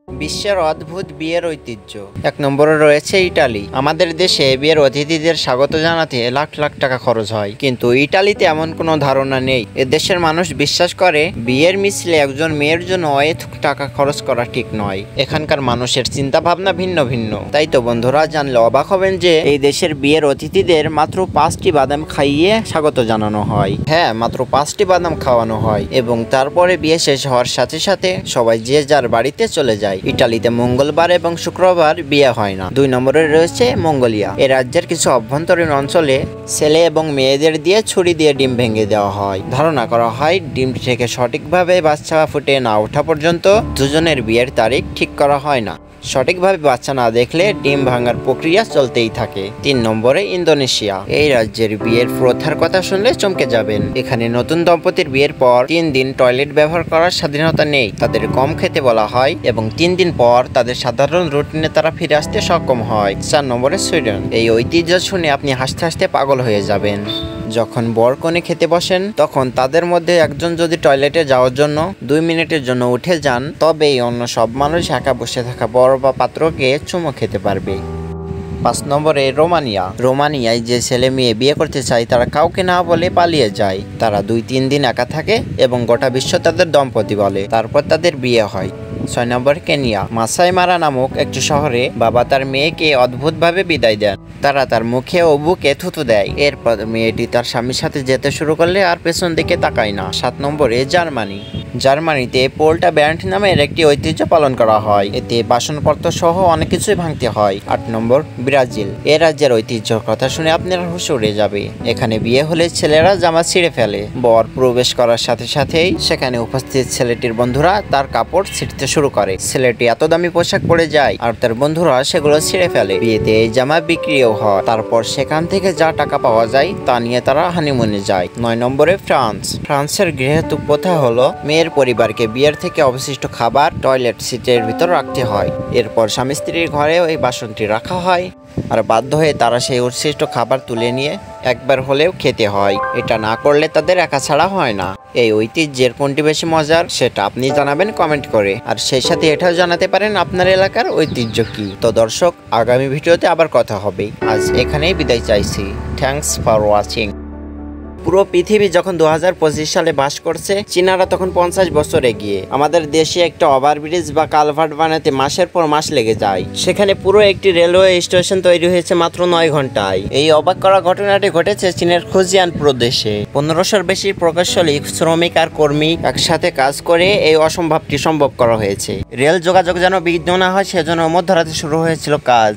বিশ্বের অদ্ভুত বিয়ের ঐতিহ্য। ১ নম্বরে রয়েছে ইটালি। আমাদের দেশে বিয়ের অতিথিদের স্বাগত জানাতে লাখ লাখ টাকা খরচ হয়, কিন্তু ইটালিতে এমন কোনো ধারণা নেই। এ দেশের মানুষ বিশ্বাস করে বিয়ের মিছিলে একজন মেয়ের জন্য অহেতুক টাকা খরচ করা ঠিক নয়। এখানকার মানুষের চিন্তা ভাবনা ভিন্ন ভিন্ন। তাই তো বন্ধুরা, জানলে অবাক হবেন যে এই দেশের বিয়ের অতিথিদের মাত্র 5টি বাদাম খাইয়ে স্বাগত জানানো হয়। হ্যাঁ, মাত্র 5টি বাদাম খাওয়ানো হয় এবং তারপরে বিয়ে শেষ হওয়ার সাথে সাথে সবাই যে যার বাড়িতে চলে যায়। ইটালিতে মঙ্গলবার এবং শুক্রবার বিয়ে হয় না। 2 নম্বরে রয়েছে মঙ্গোলিয়া। এ রাজ্যের কিছু অভ্যন্তরীণ অঞ্চলে ছেলে এবং মেয়েদের দিয়ে ছুরি দিয়ে ডিম ভেঙে দেওয়া হয়। ধারণা করা হয় ডিম থেকে সঠিকভাবে বাচ্চা ফুটে না ওঠা পর্যন্ত দুজনের বিয়ের তারিখ ঠিক করা হয় না। সঠিকভাবে বাচ্চা না দেখলে ডিম ভাঙার প্রক্রিয়া চলতেই থাকে। 3 নম্বরে ইন্দোনেশিয়া। এই রাজ্যের বিয়ের প্রথার কথা শুনলে চমকে যাবেন। এখানে নতুন দম্পতির বিয়ের পর 3 দিন টয়লেট ব্যবহার করার স্বাধীনতা নেই। তাদের কম খেতে বলা হয় এবং 3 দিন পর তাদের সাধারণ রুটিনে তারা ফিরে আসতে সক্ষম হয়। 4 নম্বরে সুইডেন। এই ঐতিহ্য শুনে আপনি হাসতে হাসতে পাগল হয়ে যাবেন। যখন বর কনে খেতে বসেন, তখন তাদের মধ্যে একজন যদি টয়লেটে যাওয়ার জন্য 2 মিনিটের জন্য উঠে যান, তবেই অন্য সব মানুষ একা বসে থাকা বর বা পাত্রকে চুমো খেতে পারবে। 5 নম্বরে রোমানিয়া। রোমানিয়ায় যে ছেলে মেয়ে বিয়ে করতে চায় তারা কাউকে না বলে পালিয়ে যায়। তারা 2-3 দিন একা থাকে এবং গোটা বিশ্ব তাদের দম্পতি বলে। তারপর তাদের বিয়ে হয়। 6 নম্বর কেনিয়া। মাসাই মারা নামক একটি শহরে বাবা তার মেয়েকে অদ্ভুতভাবে বিদায় দেন। তারা তার মুখে ও বুকে থুতু দেয়। এরপর মেয়েটি তার স্বামীর সাথে যেতে শুরু করলে আর পেছন দিকে তাকায় না। 7 নম্বরে জার্মানি। জার্মানিতে পোল্টা ব্যান্ড নামের একটি ঐতিহ্য পালন করা হয়। এতে বাসনপত্র সহ অনেক কিছুই ভাঙতে হয়। 8 নম্বর ব্রাজিল। এ রাজ্যের ঐতিহ্যর কথা শুনে আপনার হুঁশ উড়ে যাবে। এখানে বিয়ে হলে ছেলেরা জামা ছিঁড়ে ফেলে। বর প্রবেশ করার সাথে সাথেই সেখানে উপস্থিত ছেলেটির বন্ধুরা তার কাপড় ছিঁড়তে শুরু করে। ছেলেটি এত দামি পোশাক পরে যায় আর তার বন্ধুরা সেগুলো ছিঁড়ে ফেলে। বিয়েতে এই জামা বিক্রিও হয়। তারপর সেখান থেকে যা টাকা পাওয়া যায় তা নিয়ে তারা হানিমুনে যায়। 9 নম্বরে ফ্রান্স। ফ্রান্সের গৃহীত প্রথা হলো মেয়ের পরিবারকে বিয়ের থেকে অবশিষ্ট খাবার টয়লেট সিটের ভিতর রাখতে হয়। এরপর স্বামী স্ত্রীর ঘরে ওই বাসনটি রাখা হয় আর বাধ্য হয়ে তারা সেই উচ্ছিষ্ট খাবার তুলে নিয়ে একবার হলেও খেতে হয়। এটা না করলে তাদের একা ছাড়া হয় না। এই ঐতিহ্যের কোনটি বেশি মজার সেটা আপনি জানাবেন কমেন্ট করে। আর সেই সাথে এটাও জানাতে পারেন আপনার এলাকার ঐতিহ্য কি। তো দর্শক, আগামী ভিডিওতে আবার কথা হবে। আজ এখানেই বিদায় চাইছি। Thanks for watching. পুরো পৃথিবী যখন 2025 সালে বাস করছে, চীনারা তখন 50 বছর এগিয়ে। আমাদের দেশে একটা ওভারব্রিজ বা কালভার্ট বানাতে মাসের পর মাস লেগে যায়। সেখানে পুরো একটি রেলওয়ে স্টেশন তৈরি হয়েছে মাত্র 9 ঘন্টায়। এই অবাক করা ঘটনাটি ঘটেছে চীনের ফুজিয়ান প্রদেশে। 1500-র বেশি প্রকৌশলী, শ্রমিক আর কর্মী একসাথে কাজ করে এই অসম্ভবটি সম্ভব করা হয়েছে। রেল যোগাযোগ যেন বিঘ্ন না হয় সেজন্য মধ্যরাতে শুরু হয়েছিল কাজ।